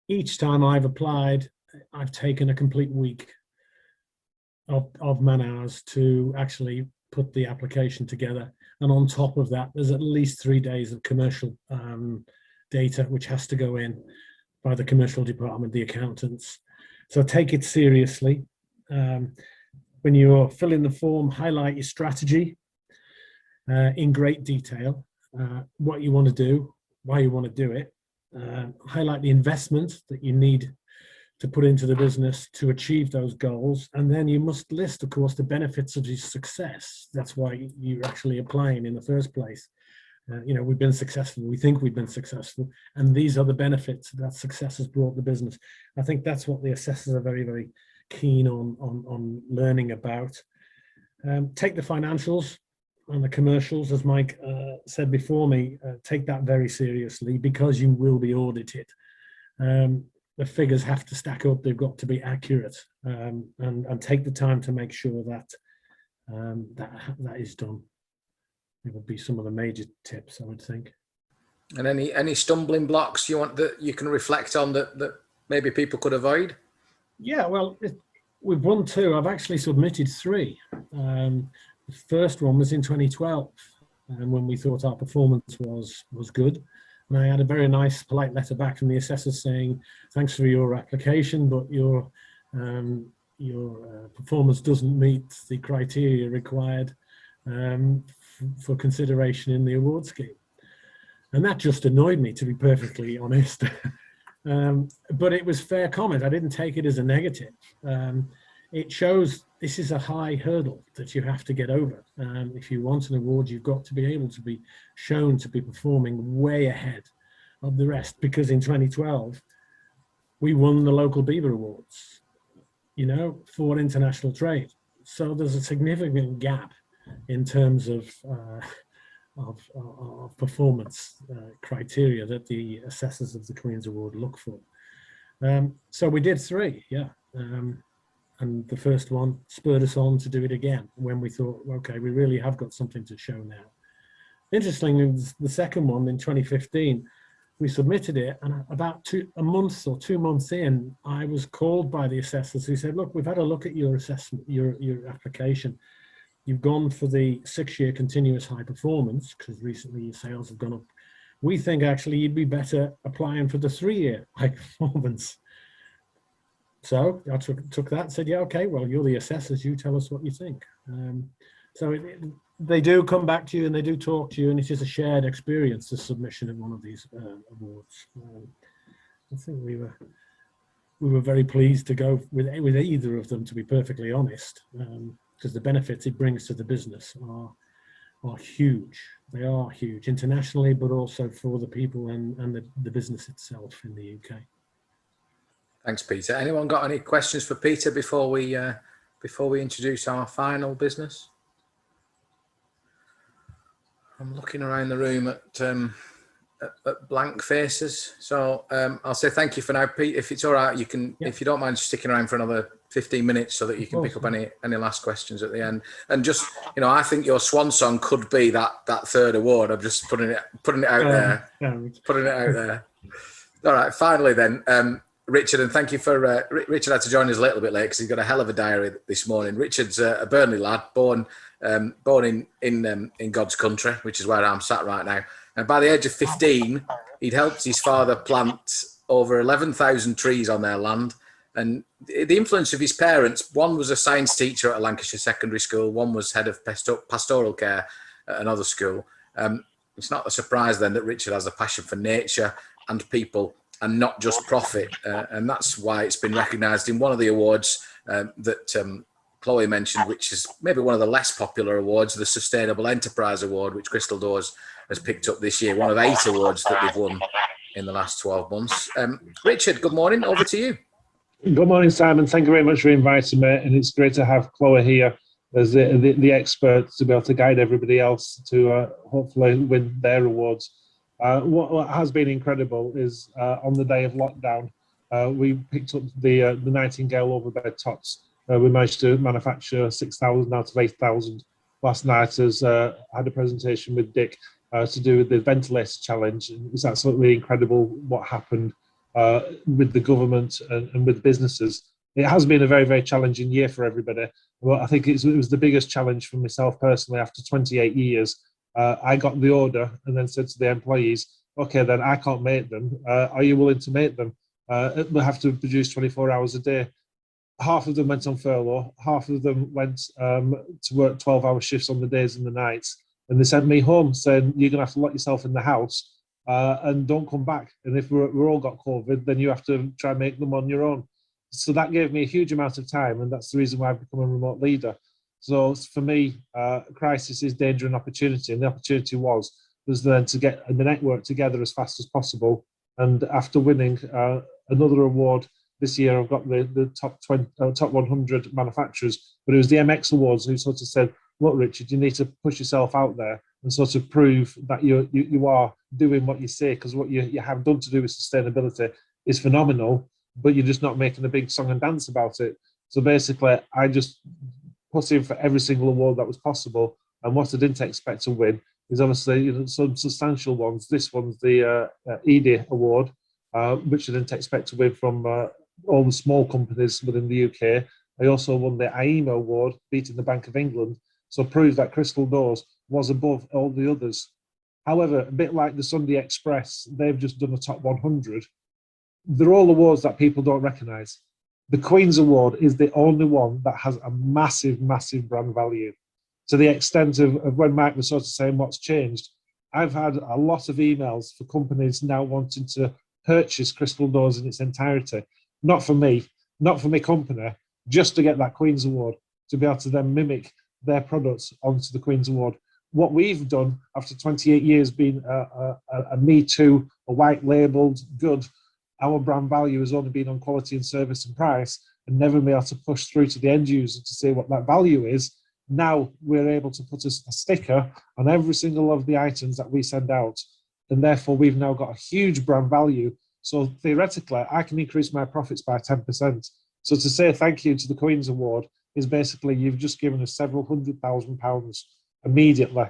each time I've applied, I've taken a complete week of man hours to actually put the application together. And on top of that, there's at least 3 days of commercial data which has to go in by the commercial department, the accountants. So take it seriously. When you're filling the form, highlight your strategy in great detail, what you want to do, why you want to do it, highlight the investment that you need to put into the business to achieve those goals. And then you must list, of course, the benefits of your success. That's why you're actually applying in the first place. You know, we've been successful, we think we've been successful, and these are the benefits that success has brought the business. I think that's what the assessors are very, very keen on learning about. Take the financials and the commercials, as Mike said before me, take that very seriously, because you will be audited. The figures have to stack up, they've got to be accurate, and take the time to make sure that that is done. It would be some of the major tips, I would think. And any stumbling blocks you want that you can reflect on that maybe people could avoid? Yeah, well, we've won 2. I've actually submitted 3. The first one was in 2012, when we thought our performance was good. And I had a very nice, polite letter back from the assessors saying, thanks for your application, but your performance doesn't meet the criteria required for consideration in the award scheme. And that just annoyed me, to be perfectly honest. But it was fair comment. I didn't take it as a negative. It shows this is a high hurdle that you have to get over. If you want an award, you've got to be able to be shown to be performing way ahead of the rest, because in 2012, we won the local Beaver Awards, you know, for international trade. So there's a significant gap in terms of performance criteria that the assessors of the Queen's Award look for. So we did 3, yeah. And the first one spurred us on to do it again when we thought, okay, we really have got something to show now. Interestingly, the second one in 2015, we submitted it, and about a month or 2 months in, I was called by the assessors who said, look, we've had a look at your assessment, your application. You've gone for the 6-year continuous high performance, because recently your sales have gone up. We think actually you'd be better applying for the 3-year high performance. So I took that and said, yeah, okay, well, you're the assessors, you tell us what you think. So they do come back to you and they do talk to you, and it is a shared experience, the submission of one of these awards. I think we were very pleased to go with either of them, to be perfectly honest, because the benefits it brings to the business are huge. They are huge internationally, but also for the people and the business itself in the UK. Thanks, Peter. Anyone got any questions for Peter before we introduce our final business? I'm looking around the room at blank faces. So I'll say thank you for now, Pete. If it's all right, you can, if you don't mind sticking around for another 15 minutes so that you can pick up any last questions at the end. And just, you know, I think your swan song could be that 3rd award. I'm just putting it out there. Putting it out there. All right, finally then, Richard, and thank you for, Richard had to join us a little bit late because he's got a hell of a diary this morning. Richard's a Burnley lad, born in God's country, which is where I'm sat right now. And by the age of 15, he'd helped his father plant over 11,000 trees on their land. And the influence of his parents, one was a science teacher at a Lancashire secondary school, one was head of pastoral care at another school. It's not a surprise then that Richard has a passion for nature and people, and not just profit. And that's why it's been recognised in one of the awards that Chloe mentioned, which is maybe one of the less popular awards, the Sustainable Enterprise Award, which Crystal Doors has picked up this year, one of 8 awards that they've won in the last 12 months. Richard, good morning, over to you. Good morning, Simon. Thank you very much for inviting me, and it's great to have Chloe here as the expert to be able to guide everybody else to hopefully win their awards. What has been incredible is on the day of lockdown, we picked up the Nightingale overbed tops. We managed to manufacture 6,000 out of 8,000. Last night, as had a presentation with Dick to do with the ventilator challenge. It was absolutely incredible what happened with the government and with businesses. It has been a very, very challenging year for everybody. Well, I think it was the biggest challenge for myself personally after 28 years. I got the order and then said to the employees, okay, then I can't make them. Are you willing to make them? We have to produce 24 hours a day. Half of them went on furlough, half of them went to work 12-hour shifts on the days and the nights. And they sent me home saying, you're going to have to lock yourself in the house and don't come back. And if we're all got COVID, then you have to try and make them on your own. So that gave me a huge amount of time, and that's the reason why I've become a remote leader. So for me, crisis is danger and opportunity, and the opportunity was then to get the network together as fast as possible. And after winning another award this year, I've got the top 100 manufacturers, but it was the MX Awards who sort of said, look, Richard, you need to push yourself out there and sort of prove that you are doing what you say, because what you have done to do with sustainability is phenomenal, but you're just not making a big song and dance about it. So basically, I just put in for every single award that was possible, and what I didn't expect to win is obviously some substantial ones. This one's the ED Award, which I didn't expect to win from all the small companies within the UK. I also won the IEMA Award, beating the Bank of England, so proved that Crystal Doors was above all the others. However, a bit like the Sunday Express, they've just done a top 100. They're all awards that people don't recognise. The Queen's Award is the only one that has a massive, massive brand value, to the extent of when Mike was sort of saying what's changed. I've had a lot of emails for companies now wanting to purchase Crystal Doors in its entirety. Not for me, not for my company, just to get that Queen's Award, to be able to then mimic their products onto the Queen's Award. What we've done after 28 years being a Me Too, a white labelled good, our brand value has only been on quality and service and price, and never been able to push through to the end user to say what that value is. Now we're able to put a sticker on every single of the items that we send out, and therefore we've now got a huge brand value. So theoretically, I can increase my profits by 10%. So to say thank you to the Queen's Award is basically you've just given us several £100,000 immediately,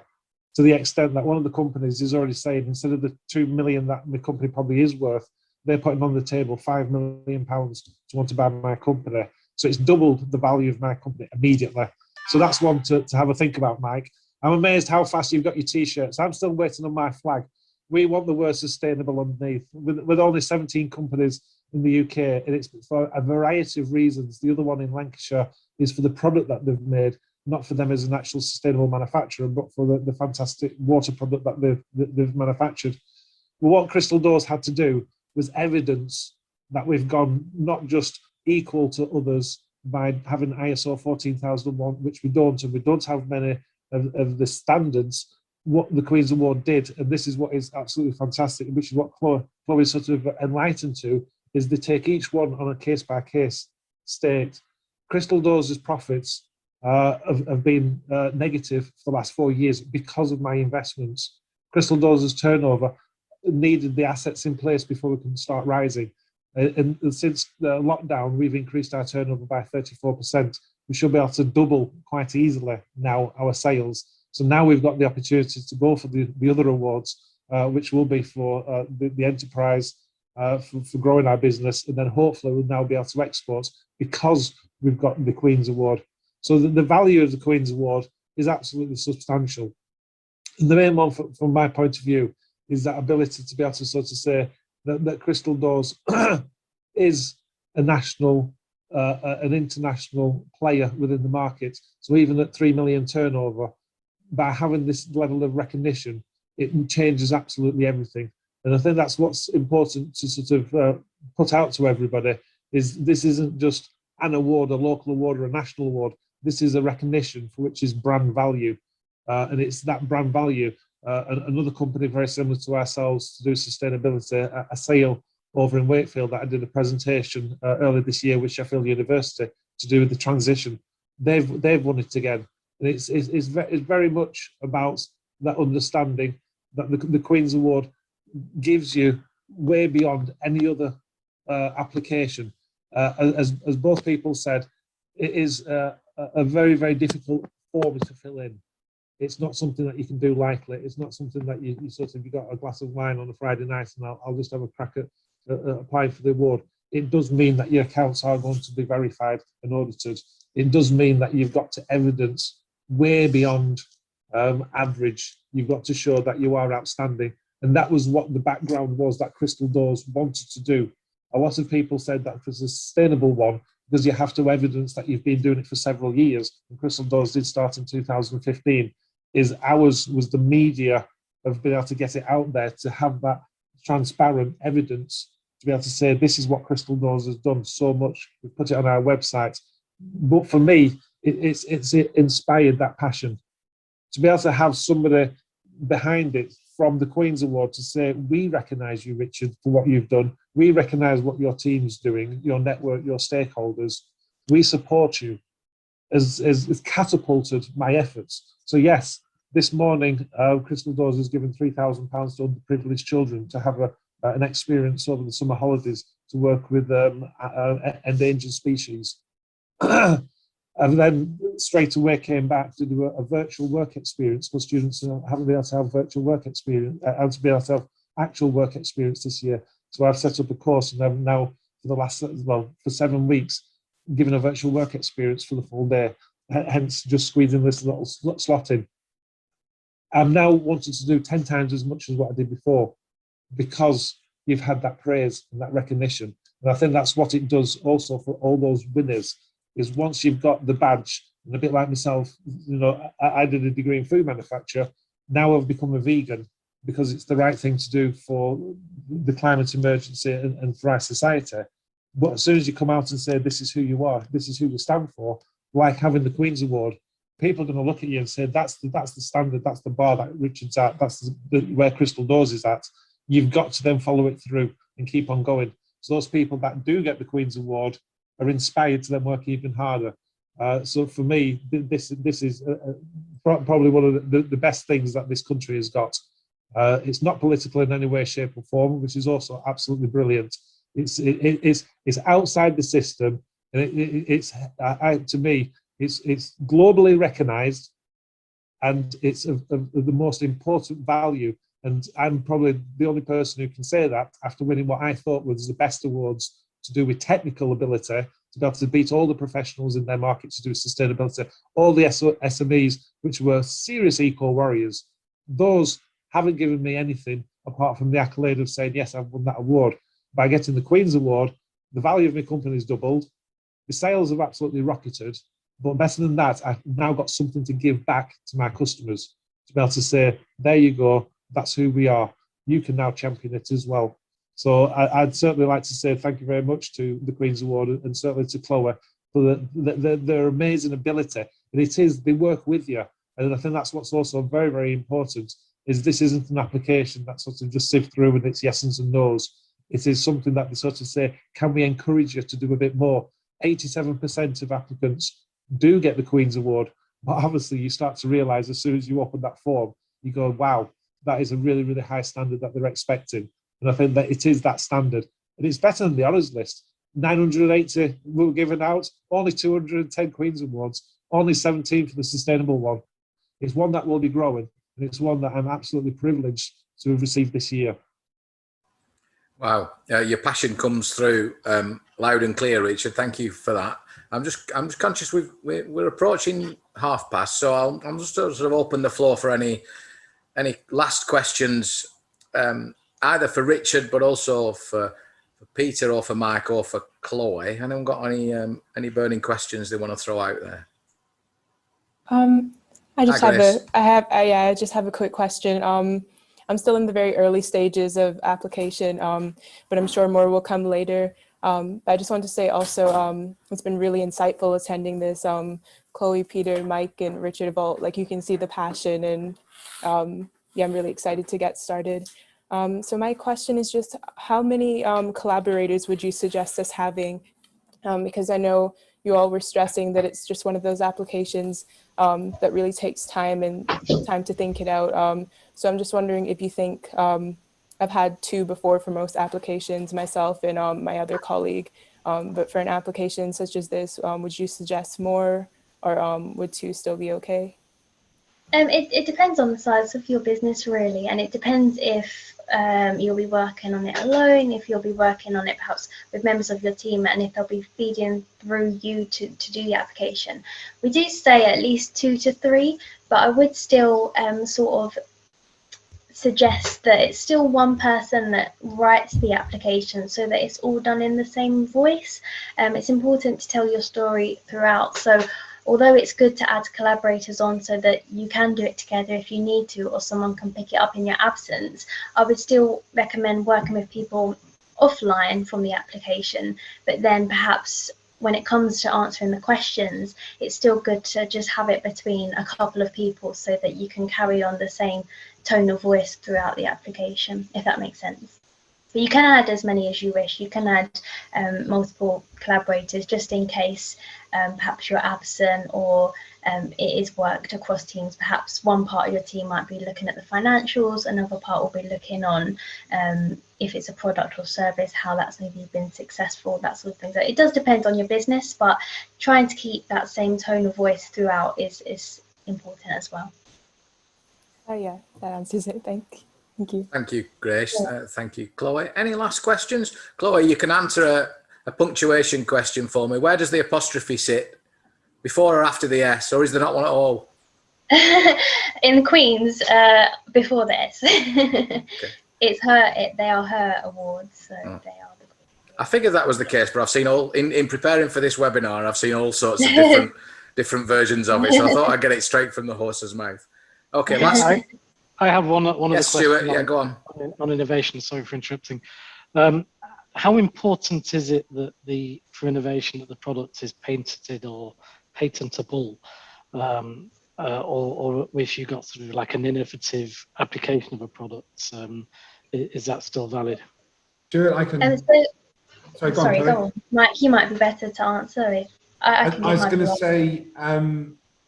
to the extent that one of the companies is already saying instead of the 2 million that my company probably is worth, they're putting on the table £5 million to want to buy my company. So it's doubled the value of my company immediately. So that's one to have a think about, Mike. I'm amazed how fast you've got your T-shirts. I'm still waiting on my flag. We want the word sustainable underneath. With only 17 companies in the UK, and it's for a variety of reasons. The other one in Lancashire is for the product that they've made, not for them as an actual sustainable manufacturer, but for the fantastic water product that they've manufactured. But what Crystal Doors had to do was evidence that we've gone not just equal to others by having ISO 14001, which we don't, and we don't have many of the standards. What the Queen's Award did, and this is what is absolutely fantastic, which is what Chloe is sort of enlightened to, is they take each one on a case-by-case state. Crystal Doors' profits have been negative for the last 4 years because of my investments. Crystal Doors' turnover needed the assets in place before we can start rising. And since the lockdown, we've increased our turnover by 34%. We should be able to double quite easily now our sales. So now we've got the opportunity to go for the other awards, which will be for the enterprise, for growing our business, and then hopefully we'll now be able to export because we've got the Queen's Award. So the value of the Queen's Award is absolutely substantial. And the main one from my point of view is that ability to be able to sort of say that Crystal Doors is a national, an international player within the market. So even at 3 million turnover, by having this level of recognition, it changes absolutely everything. And I think that's what's important to sort of put out to everybody, is this isn't just an award, a local award or a national award. This is a recognition for which is brand value. And it's that brand value. Another company very similar to ourselves to do sustainability, a sale over in Wakefield that I did a presentation earlier this year with Sheffield University to do with the transition. They've won it again. And it's very much about that understanding that the Queen's Award gives you way beyond any other application. As both people said, it is a very, very difficult form to fill in. It's not something that you can do lightly. It's not something that you sort of, you got a glass of wine on a Friday night and I'll just have a crack at applying for the award, it does mean that your accounts are going to be verified and audited. It does mean that you've got to evidence way beyond average. You've got to show that you are outstanding. And that was what the background was that Crystal Doors wanted to do. A lot of people said that it was a sustainable one because you have to evidence that you've been doing it for several years. And Crystal Doors did start in 2015. Ours was the media of being able to get it out there, to have that transparent evidence, to be able to say, this is what Crystal Doors has done so much. We put it on our website. But for me, it's inspired that passion. To be able to have somebody behind it from the Queen's Award to say, we recognise you, Richard, for what you've done. We recognise what your team's doing, your network, your stakeholders. We support you, has catapulted my efforts. So yes, this morning, Crystal Doors has given £3,000 to underprivileged children to have an experience over the summer holidays to work with endangered species. And then straight away came back to do a virtual work experience, because students haven't been able to have virtual work experience, to be able to have actual work experience this year. So I've set up a course, and I'm now for the last, for 7 weeks, given a virtual work experience for the full day, hence just squeezing this little slot in. I'm now wanting to do 10 times as much as what I did before, because you've had that praise and that recognition. And I think that's what it does also for all those winners, is once you've got the badge, and a bit like myself, I did a degree in food manufacture. Now I've become a vegan because it's the right thing to do for the climate emergency and for our society. But as soon as you come out and say, this is who you are, this is who you stand for, like having the Queen's Award, people are going to look at you and say, that's the standard, that's the bar that Richard's at, that's where Crystal Doors is at. You've got to then follow it through and keep on going. So those people that do get the Queen's Award are inspired to then work even harder. So for me, this is probably one of the best things that this country has got. It's not political in any way, shape or form, which is also absolutely brilliant. It's outside the system, and to me, it's globally recognised, and it's of the most important value. And I'm probably the only person who can say that after winning what I thought was the best awards to do with technical ability, to be able to beat all the professionals in their market to do sustainability, all the SMEs, which were serious eco warriors. Those haven't given me anything apart from the accolade of saying, yes, I've won that award. By getting the Queen's Award, the value of my company has doubled. The sales have absolutely rocketed. But better than that, I've now got something to give back to my customers, to be able to say, there you go, that's who we are. You can now champion it as well. So I'd certainly like to say thank you very much to the Queen's Award, and certainly to Chloe for their amazing ability. And they work with you. And I think that's what's also very, very important, is this isn't an application that sort of just sift through with its yeses and nos. It is something that they sort of say, can we encourage you to do a bit more? 87% of applicants do get the Queen's Award, but obviously you start to realise as soon as you open that form, you go, wow, that is a really, really high standard that they're expecting. And I think that it is that standard. And it's better than the honours list. 980 were given out, only 210 Queen's Awards, only 17 for the sustainable one. It's one that will be growing, and it's one that I'm absolutely privileged to have received this year. Wow, your passion comes through loud and clear, Richard. Thank you for that. I'm just conscious we're approaching 1:30, so I'll just sort of open the floor for any last questions, either for Richard, but also for Peter or for Mike or for Chloe. I haven't got any burning questions they want to throw out there. I just have a quick question. I'm still in the very early stages of application, but I'm sure more will come later. But I just wanted to say also, it's been really insightful attending this. Chloe, Peter, Mike, and Richard have all, like, you can see the passion, and yeah, I'm really excited to get started. So my question is just, how many collaborators would you suggest us having? Because I know you all were stressing that it's just one of those applications that really takes time to think it out. So I'm just wondering if you think, I've had 2 before for most applications, myself and my other colleague, but for an application such as this, would you suggest more, or would 2 still be okay? It depends on the size of your business, really, and it depends if you'll be working on it alone, if you'll be working on it perhaps with members of your team, and if they'll be feeding through you to do the application. We do say at least 2 to 3, but I would still sort of suggest that it's still one person that writes the application so that it's all done in the same voice. It's important to tell your story throughout. So although it's good to add collaborators on so that you can do it together if you need to, or someone can pick it up in your absence, I would still recommend working with people offline from the application, but then perhaps when it comes to answering the questions, it's still good to just have it between a couple of people so that you can carry on the same tone of voice throughout the application, if that makes sense. But you can add as many as you wish. You can add multiple collaborators just in case perhaps you're absent or it is worked across teams. Perhaps one part of your team might be looking at the financials, another part will be looking on if it's a product or service, how that's maybe been successful, that sort of thing. So it does depend on your business, but trying to keep that same tone of voice throughout is important as well. Oh yeah, that answers it. Thank you. Thank you, Grace. Thank you, Chloe. Any last questions? Chloe, you can answer a punctuation question for me. Where does the apostrophe sit? Before or after the S, or is there not one at all? In Queen's, before this. Okay. It's her. They are her awards, so they are the Queen. I figured that was the case, but I've seen all in preparing for this webinar. I've seen all sorts of different versions of it, so I thought I'd get it straight from the horse's mouth. Okay, last. I have one of the questions. Stuart, yeah, go on. On innovation. Sorry for interrupting. How important is it that for innovation that the product is patented or patentable, or if you got through like an innovative application of a product, is that still valid? Stuart, I can. Sorry, go on. Mike, you might be better to answer. I was going to say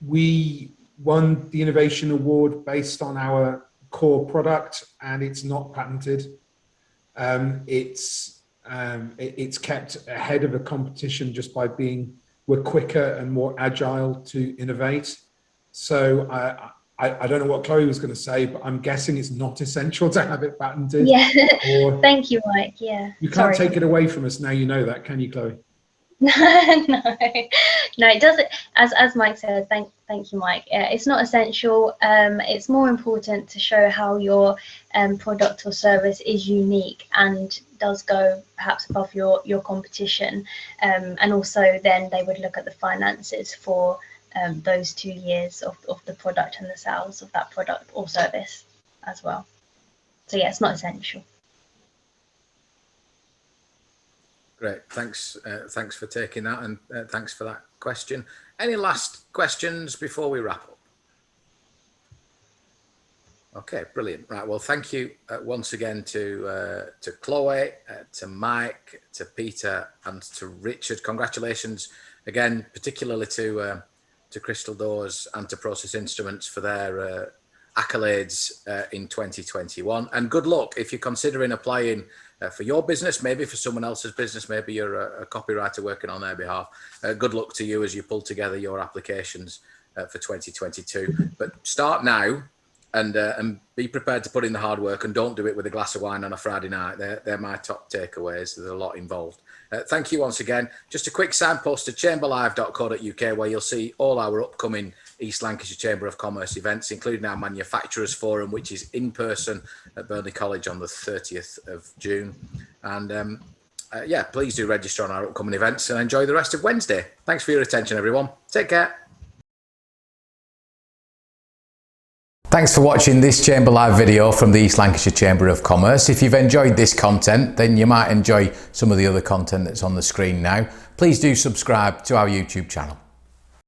we won the Innovation Award based on our core product, and it's not patented. It's kept ahead of the competition just by we're quicker and more agile to innovate. So I don't know what Chloe was going to say, but I'm guessing it's not essential to have it patented. Yeah. Thank you, Mike. Yeah. You can't take it away from us now. You know that, can you, Chloe? No, it doesn't. As Mike said, thank you, Mike. It's not essential. It's more important to show how your product or service is unique and does go perhaps above your competition. And also then they would look at the finances for those 2 years of the product and the sales of that product or service as well. So yeah, it's not essential. Great, thanks for taking that, and thanks for that question. Any last questions before we wrap up? Okay, brilliant. Right, well, thank you once again to Chloe, to Mike, to Peter, and to Richard. Congratulations again, particularly to Crystal Doors and to Process Instruments for their accolades in 2021. And good luck if you're considering applying for your business, maybe for someone else's business, maybe you're a copywriter working on their behalf. Good luck to you as you pull together your applications for 2022. But start now and be prepared to put in the hard work, and don't do it with a glass of wine on a Friday night. They're my top takeaways. There's a lot involved. Thank you once again. Just a quick signpost to chamberlive.co.uk, where you'll see all our upcoming East Lancashire Chamber of Commerce events, including our Manufacturers Forum, which is in person at Burnley College on the 30th of June. And yeah, please do register on our upcoming events and enjoy the rest of Wednesday. Thanks for your attention, everyone. Take care. Thanks for watching this Chamber Live video from the East Lancashire Chamber of Commerce. If you've enjoyed this content, then you might enjoy some of the other content that's on the screen now. Please do subscribe to our YouTube channel.